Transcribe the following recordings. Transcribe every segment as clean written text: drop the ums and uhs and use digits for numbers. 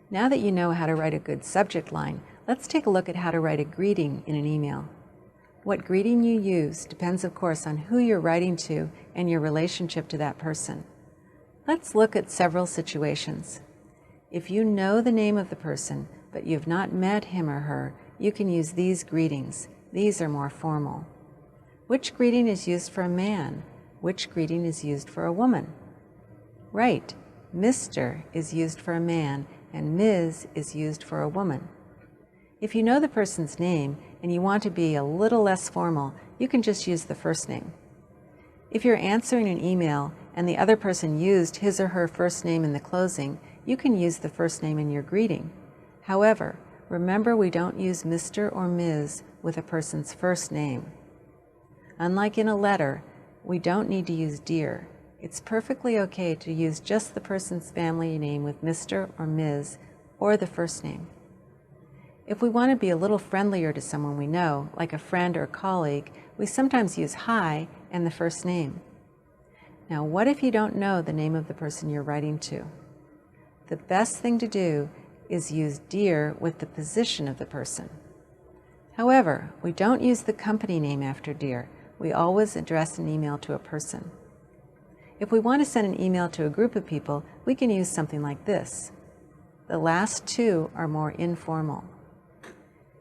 Now that you know how to write a good subject line, let's take a look at how to write a greeting in an email. What greeting you use depends, of course, on who you're writing to and your relationship to that person. Let's look at several situations. If you know the name of the person, but you've not met him or her, you can use these greetings. These are more formal. Which greeting is used for a man? Which greeting is used for a woman? Right, Mr. is used for a man and Ms. is used for a woman. If you know the person's name and you want to be a little less formal, you can just use the first name. If you're answering an email and the other person used his or her first name in the closing, you can use the first name in your greeting. However, remember we don't use Mr. or Ms. with a person's first name. Unlike in a letter, we don't need to use dear. It's perfectly okay to use just the person's family name with Mr. or Ms. or the first name. If we want to be a little friendlier to someone we know, like a friend or colleague, we sometimes use hi and the first name. Now, what if you don't know the name of the person you're writing to? The best thing to do is use dear with the position of the person. However, we don't use the company name after dear. We always address an email to a person. If we want to send an email to a group of people, we can use something like this. The last two are more informal.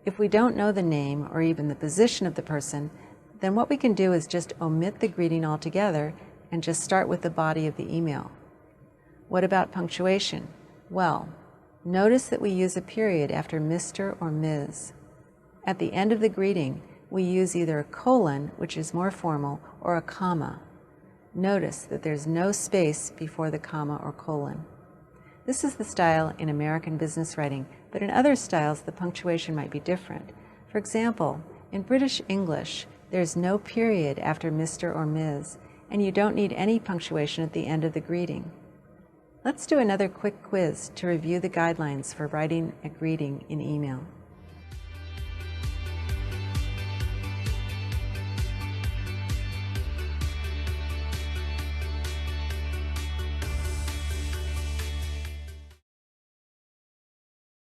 If we don't know the name or even the position of the person, then what we can do is just omit the greeting altogether and just start with the body of the email. What about punctuation? Well, notice that we use a period after Mr. or Ms. At the end of the greeting, we use either a colon, which is more formal, or a comma. Notice that there's no space before the comma or colon. This is the style in American business writing, but in other styles the punctuation might be different. For example, in British English, there's no period after Mr. or Ms., and you don't need any punctuation at the end of the greeting. Let's do another quick quiz to review the guidelines for writing a greeting in email.